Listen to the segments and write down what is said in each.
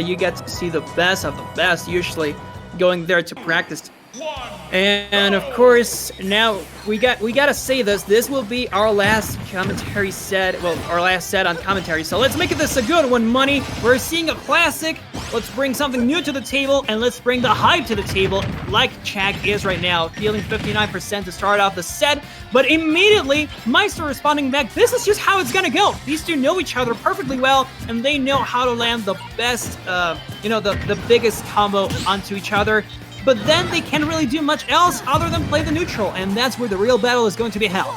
you get to see the best of the best usually going there to practice. And of course, now we gotta say this. This will be our last commentary set. Well, our last set on commentary. So let's make this a good one, Money. We're seeing a classic. Let's bring something new to the table, and let's bring the hype to the table, like Chag is right now, feeling 59% to start off the set. But immediately, Maister responding back. This is just how it's gonna go. These two know each other perfectly well, and they know how to land the best, the biggest combo onto each other. But then they can't really do much else other than play the neutral, and that's where the real battle is going to be held.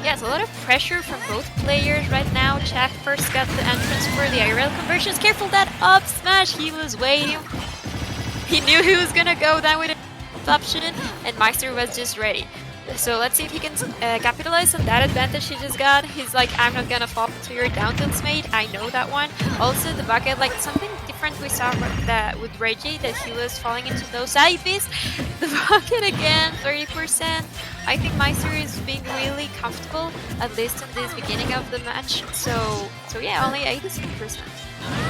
Yes, a lot of pressure from both players right now. Chag first got the entrance for the IRL conversions. Careful that up smash, he was waiting. He knew he was gonna go down with an option, and Maister was just ready. So let's see if he can capitalize on that advantage he just got. He's like, I'm not gonna fall to your down tilts, mate. I know that one. Also, the bucket, like something different we saw that with Reggie, that he was falling into those IVs. The bucket again, 30%. I think Maister is being really comfortable, at least in this beginning of the match. So yeah, only 87%.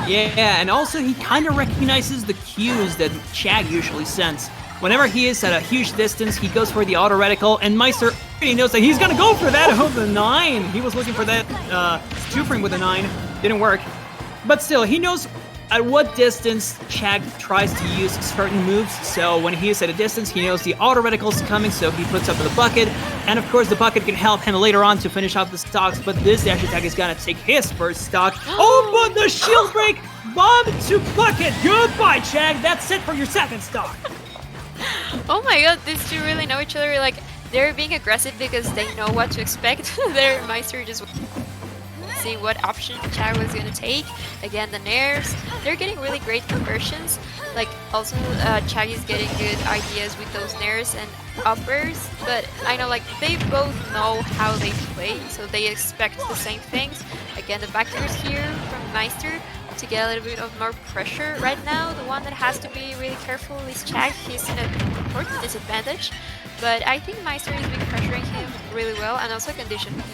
Yeah, and also he kind of recognizes the cues that Chag usually sends. Whenever he is at a huge distance, he goes for the auto reticle, and Maister already knows that he's gonna go for that. Oh, the 9! He was looking for that 2-frame with the 9. Didn't work. But still, he knows at what distance Chag tries to use certain moves, so when he is at a distance, he knows the auto reticle is coming, so he puts up the bucket, and of course the bucket can help him later on to finish off the stocks, but this dash attack is gonna take his first stock. Oh, but the shield break! Bomb to bucket! Goodbye, Chag! That's it for your second stock! Oh my god, these two really know each other. Like, they're being aggressive because they know what to expect. Their Maister just see what option Chag was gonna take. Again, the nairs. They're getting really great conversions. Like, also, Chag is getting good ideas with those nairs and uppers. But I know, like, they both know how they play, so they expect the same things. Again, the backdoors here from Maister to get a little bit of more pressure right now. The one that has to be really careful is Chag. He's in an important disadvantage, but I think Maister has been pressuring him really well, and also conditioning him.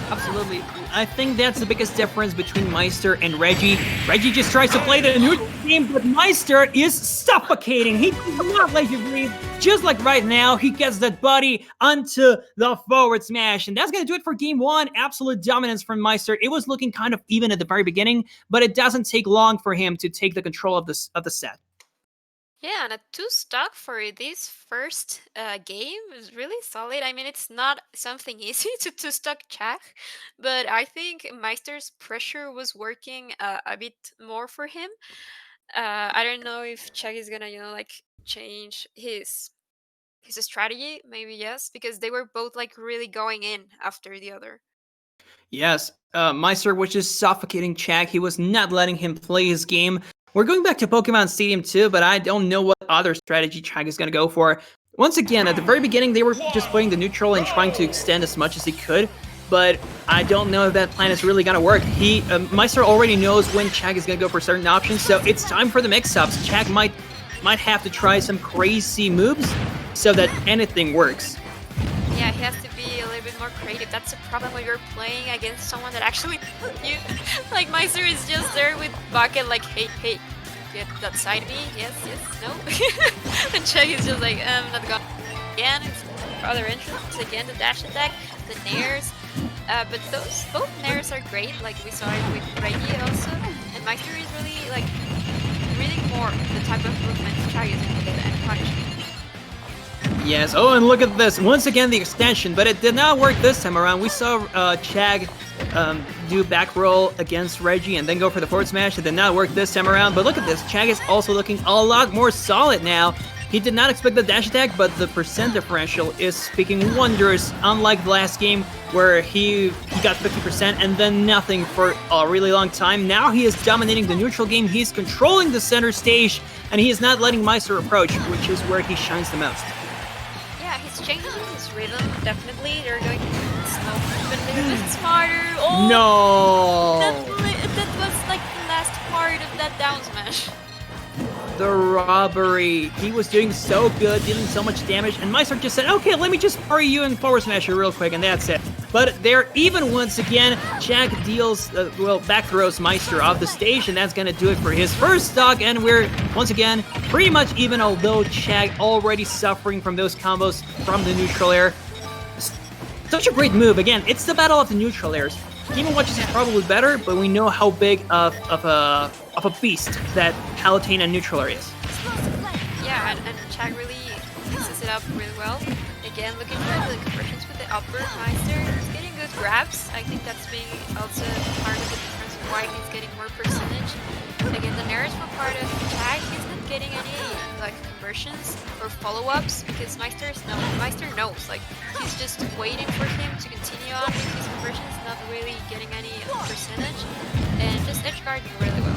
Absolutely. I think that's the biggest difference between Maister and Reggie. Reggie just tries to play the new game, but Maister is suffocating. He does not let you breathe. Just like right now, he gets that body onto the forward smash. And that's going to do it for game one. Absolute dominance from Maister. It was looking kind of even at the very beginning, but it doesn't take long for him to take the control of the set. Yeah, and a 2 stock for this first game is really solid. I mean, it's not something easy to 2 stock Chag, but I think Meister's pressure was working a bit more for him. I don't know if Chag is gonna, like change his strategy. Maybe yes, because they were both like really going in after the other. Yes, Maister was just suffocating Chag. He was not letting him play his game. We're going back to Pokemon Stadium too, but I don't know what other strategy Chag is going to go for. Once again, at the very beginning, they were just playing the neutral and trying to extend as much as he could, but I don't know if that plan is really going to work. Maister already knows when Chag is going to go for certain options, so it's time for the mix-ups. Chag might have to try some crazy moves so that anything works. Yeah, he has to be a little bit more creative. That's the problem when you're playing against someone that actually you. Like, Maister is just there with bucket, like, hey, get that side B, yes, no. And Chag is just like, not going. Again, it's other entrance, again, the dash attack, the nairs. But both nairs are great, like we saw it with Reggie also. And Maister is really, like, reading more the type of movements Chag is going to get and punishment. Yes, oh, and look at this. Once again, the extension, but it did not work this time around. We saw Chag do back roll against Reggie and then go for the forward smash. It did not work this time around, but look at this. Chag is also looking a lot more solid now. He did not expect the dash attack, but the percent differential is speaking wonders, unlike the last game where he got 50% and then nothing for a really long time. Now he is dominating the neutral game. He's controlling the center stage, and he is not letting Maister approach, which is where he shines the most. Yeah, he's changing his rhythm, definitely. They're going to slow movement a little bit smarter. Oh, no! That was like the last part of that down smash. The robbery. He was doing so good, dealing so much damage, and Maister just said, okay, let me just parry you and forward smash you real quick, and that's it. But but they're even once again. Chag deals, back throws Maister off the stage, and that's gonna do it for his first stock, and we're, once again, pretty much even, although Chag already suffering from those combos from the neutral air. Such a great move. Again, it's the battle of the neutral airs. Game & Watches is probably better, but we know how big of a beast that Palutena neutral air is. Yeah, and Chag really mixes it up really well. Again, looking for the conversions with the upper Maister. He's getting good grabs. I think that's being also part of the difference of why he's getting more percentage. Again, the narrative for part of Chag, he's not getting any like conversions or follow-ups because Maister knows. Like, he's just waiting for him to continue on with his conversions, not really getting any percentage, and just edge guarding really well.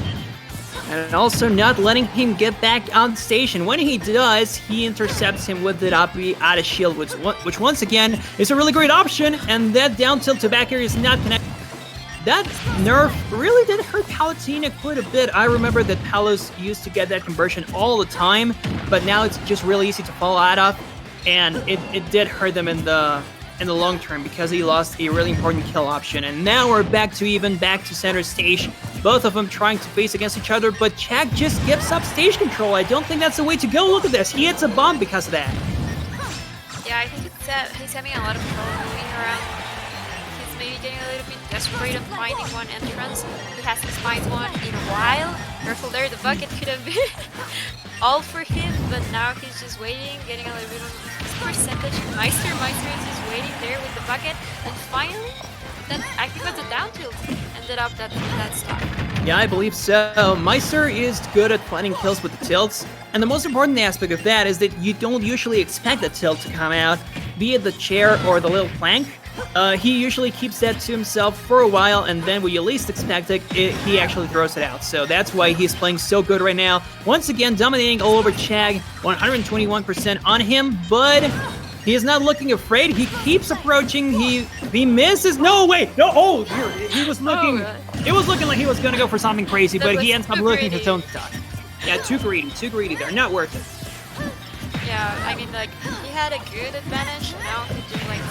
And also not letting him get back on stage. And when he does, he intercepts him with the up B out of shield, which once again is a really great option. And that down tilt to back air is not connected. That nerf really did hurt Palutena quite a bit. I remember that Palos used to get that conversion all the time, but now it's just really easy to fall out of. And it did hurt them in the long term because he lost a really important kill option. And now we're back to center stage. Both of them trying to face against each other, but Chag just gives up stage control. I don't think that's the way to go. Look at this. He hits a bomb because of that. Yeah, I think he's having a lot of trouble moving around. He's maybe getting a little bit desperate of finding one entrance. He hasn't found one in a while. Careful there, the bucket could have been all for him, but now he's just waiting, getting a little bit of percentage. Maister is just waiting there with the bucket, and finally, I think that's a down tilt. Ended up that stock. Yeah, I believe so. Maister is good at planning kills with the tilts, and the most important aspect of that is that you don't usually expect the tilt to come out, be it the chair or the little plank. He usually keeps that to himself for a while, and then when you least expect it, he actually throws it out. So that's why he's playing so good right now. Once again, dominating all over Chag, 121% on him, but he is not looking afraid. He keeps approaching. He misses. No, wait. No. Oh, he was looking. It was looking like he was going to go for something crazy, but he ends up looking his own stuff. Yeah, too greedy there. Not worth it. Yeah, I mean, like, he had a good advantage. Now he's doing like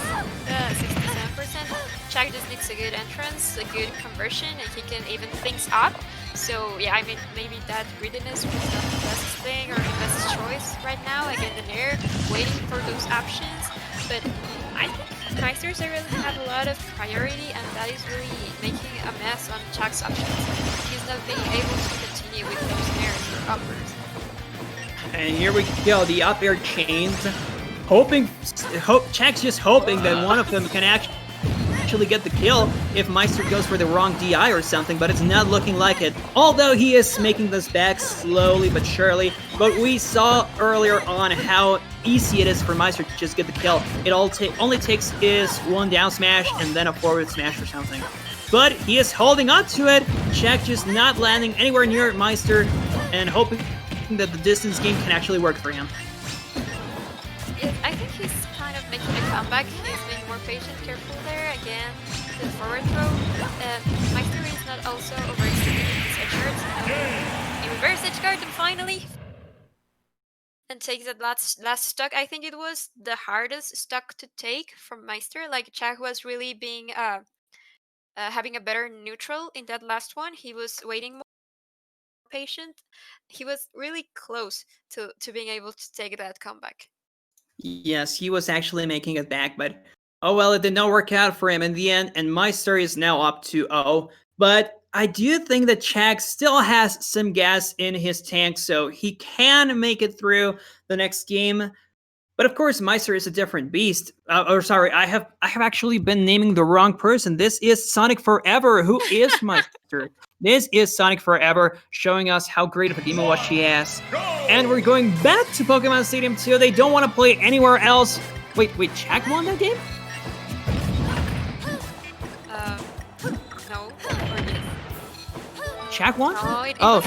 67%. Chag just needs a good entrance, a good conversion, and he can even things up. So yeah, I mean, maybe that greediness was not the best thing or the best choice right now. Again, the Nair, waiting for those options. But I think Meisters really have a lot of priority, and that is really making a mess on Chag's options. He's not being able to continue with those Nairs or uppers. And here we go, the up air chains. Chag's just hoping that one of them can actually get the kill if Maister goes for the wrong DI or something, but it's not looking like it. Although he is making this back slowly but surely, but we saw earlier on how easy it is for Maister to just get the kill. It only takes is one down smash and then a forward smash or something. But he is holding on to it. Chag just not landing anywhere near Maister and hoping that the distance game can actually work for him. Yeah, I think he's kind of making a comeback. He's being more patient, careful there. Again, the forward throw. Maister is not also overextending his edge guards. He reverse edge guard and finally and takes that last stock. I think it was the hardest stock to take from Maister. Like, Chag was really being having a better neutral in that last one. He was waiting more patient. He was really close to being able to take that comeback. Yes, he was actually making it back, but oh well, it did not work out for him in the end, and Maister is now up 2-0. But I do think that Chag still has some gas in his tank, so he can make it through the next game. But of course, Maister is a different beast. Sorry, I have actually been naming the wrong person. This is Sonic Forever, who is Maister. This is Sonic Forever, showing us how great of a Game & Watch he has. And we're going back to Pokemon Stadium 2. They don't want to play anywhere else. Wait, Chag won that game? No. Or yes. Chag won? No, it oh.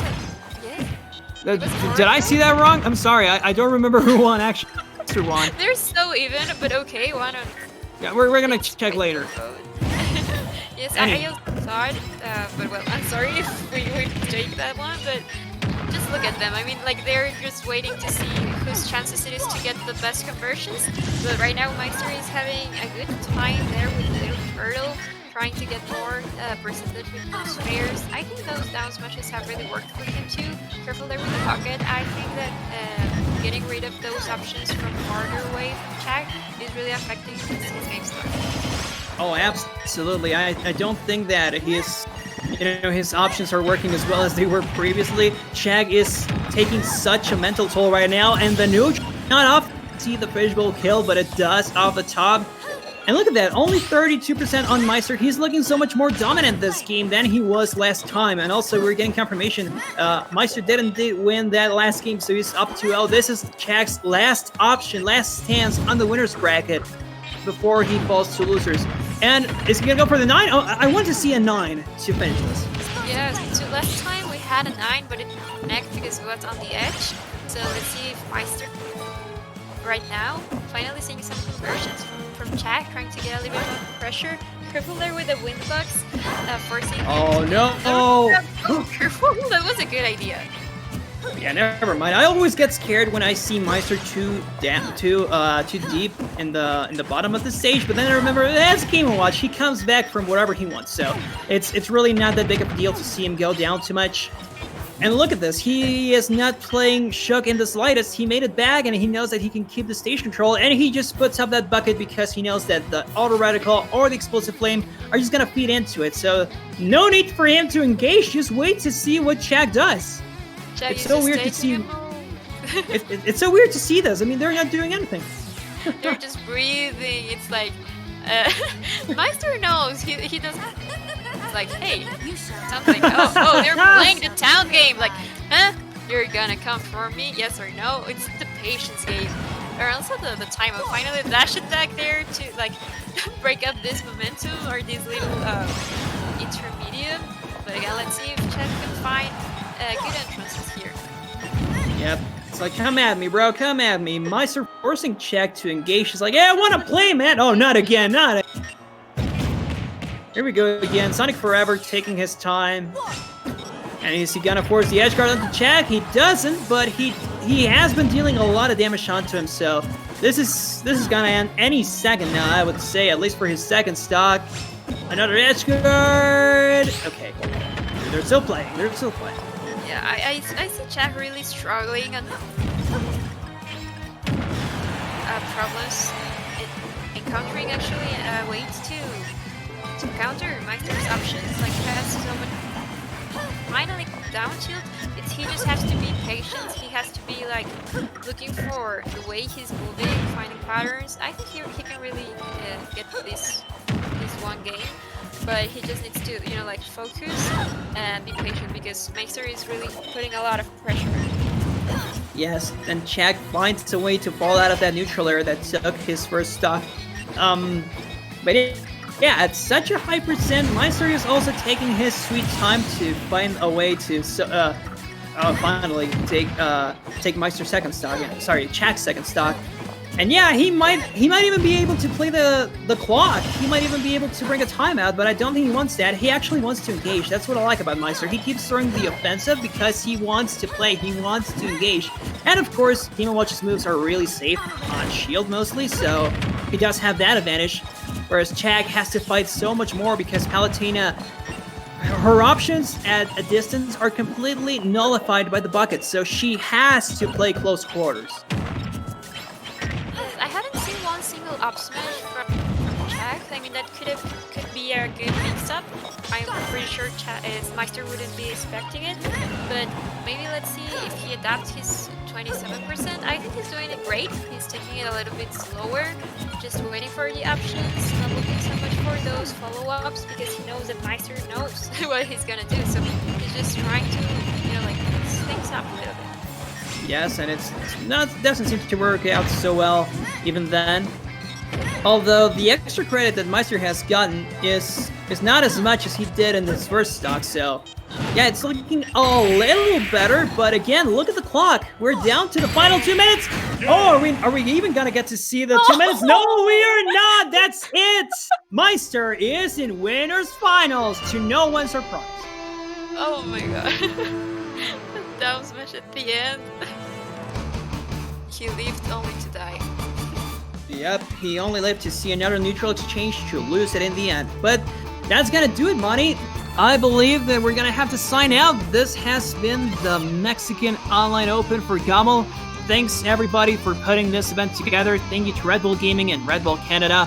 Yes. Did I see that wrong? I'm sorry, I don't remember who won, actually. Maister won. They're so even, but okay, one on... Yeah, we're gonna check later. Yes, I also saw it, but well, I'm sorry if we were to take that one, but just look at them. I mean, like, they're just waiting to see whose chances it is to get the best conversions. But right now Maister is having a good time there with the little turtle, trying to get more percentage with those spares. I think those down smashes have really worked for him too. Careful there with the pocket. I think that getting rid of those options from farther away from Chag is really affecting his game start. Oh, absolutely. I don't think that his options are working as well as they were previously. Chag is taking such a mental toll right now, and the neutral not off see the fishbowl kill, but it does off the top. And look at that, only 32% on Maister. He's looking so much more dominant this game than he was last time. And also, we're getting confirmation. Maister didn't win that last game, so he's up 2-0. This is Chag's last option, last stance on the winner's bracket before he falls to losers. And is he going to go for the 9? Oh, I want to see a 9 to finish this. Yeah, so last time we had a 9, but it didn't connect because it was on the edge. So let's see if Maister right now finally seeing some conversions from Chag, trying to get a little bit more pressure. Careful there with the windbugs, forcing Oh no! Oh, careful! That was a good idea. Yeah, never mind. I always get scared when I see Maister too deep in the bottom of the stage, but then I remember that's Game & Watch. He comes back from wherever he wants, so it's really not that big of a deal to see him go down too much. And look at this, he is not playing shook in the slightest. He made it back and he knows that he can keep the stage control, and he just puts up that bucket because he knows that the auto reticle or the explosive flame are just gonna feed into it. So no need for him to engage, just wait to see what Chag does. Chag It's so weird to see. It's so weird to see this. I mean, they're not doing anything. They're just breathing. It's like Maister knows he doesn't. It's like, hey, sounds like oh they're playing the town game. Like, huh? You're gonna come for me? Yes or no? It's the patience game. Or also the time of finally dash attack there to like break up this momentum or this little intermediate. But again, let's see if Chag can find good entrances here. Yep. It's like, come at me, bro, come at me. Maister forcing Chag to engage. He's like, yeah, I want to play, man. Oh, not again, not again. Here we go again. Sonic Forever taking his time. And is he gonna force the edge guard onto Chag? He doesn't, but he has been dealing a lot of damage onto him, so this is gonna end any second now, I would say, at least for his second stock. Another edge guard. Okay. They're still playing. They're still playing. Yeah, I see Chag really struggling and problems encountering actually ways to counter Maister's options. Like he has so much. Finally, down tilt. He just has to be patient. He has to be like looking for the way he's moving, finding patterns. I think he can really get this one game. But he just needs to, like focus and be patient because Maister is really putting a lot of pressure. Yes, and Chag finds a way to fall out of that neutral area that took his first stock. Yeah, at such a high percent, Maister is also taking his sweet time to find a way to finally take Maister's second stock. Sorry, Chag's second stock. And yeah, he might even be able to play the clock. He might even be able to bring a timeout, but I don't think he wants that. He actually wants to engage. That's what I like about Maister. He keeps throwing the offensive because he wants to play. He wants to engage. And of course, Game & Watch's moves are really safe on shield mostly, so he does have that advantage. Whereas Chag has to fight so much more because Palutena, her options at a distance are completely nullified by the bucket, so she has to play close quarters. I haven't seen one single up smash from Chag. I mean, that could be a good mix-up. I'm pretty sure Maister wouldn't be expecting it, but maybe let's see if he adapts his 27%. I think he's doing it great. He's taking it a little bit slower, just waiting for the options, not looking so much for those follow-ups because he knows that Maister knows what he's gonna do. So he's just trying to, like mix things up a little bit. Yes, and doesn't seem to work out so well even then. Although the extra credit that Maister has gotten is not as much as he did in his first stock, so yeah, it's looking a little better, but again, look at the clock. We're down to the final 2 minutes. Oh, are we even gonna get to see the 2 minutes? No, we are not. That's it. Maister is in winners finals to no one's surprise. Oh my god. Down smash at the end. He lived only to die. Yep, he only lived to see another neutral exchange to lose it in the end. But that's gonna do it, Monty. I believe that we're gonna have to sign out. This has been the Mexican Online Open for GOML. Thanks everybody for putting this event together. Thank you to Red Bull Gaming and Red Bull Canada.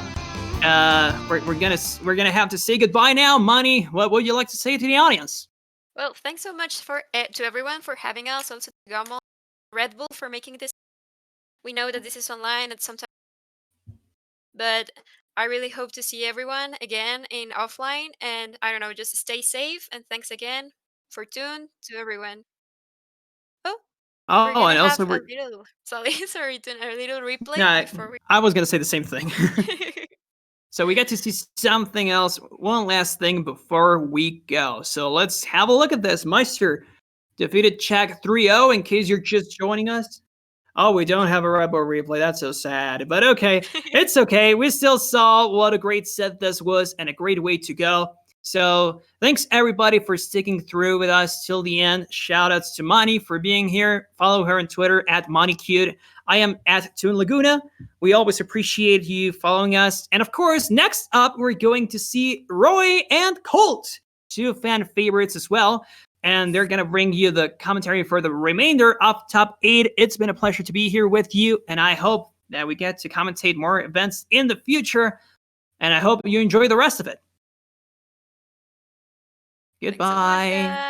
We're gonna have to say goodbye now, Monty. What would you like to say to the audience? Well, thanks so much to everyone for having us. Also to GOML, Red Bull for making this. We know that this is online and sometimes, but I really hope to see everyone again in offline. And I don't know, just stay safe. And thanks again for tune to everyone. Oh, we're Oh, gonna and have also a little sorry, a little replay nah, before we. I was gonna say the same thing. So we get to see something else, one last thing before we go. So let's have a look at this. Meister defeated Chag 3-0 in case you're just joining us. Oh, we don't have a Red Bull replay. That's so sad. But okay, it's okay. We still saw what a great set this was and a great way to go. So thanks everybody for sticking through with us till the end. Shout outs to Mani for being here. Follow her on Twitter at ManiCute. I am at Toon Laguna. We always appreciate you following us. And of course, next up, we're going to see Roy and Colt, two fan favorites as well. And they're going to bring you the commentary for the remainder of Top 8. It's been a pleasure to be here with you, and I hope that we get to commentate more events in the future, and I hope you enjoy the rest of it. Goodbye.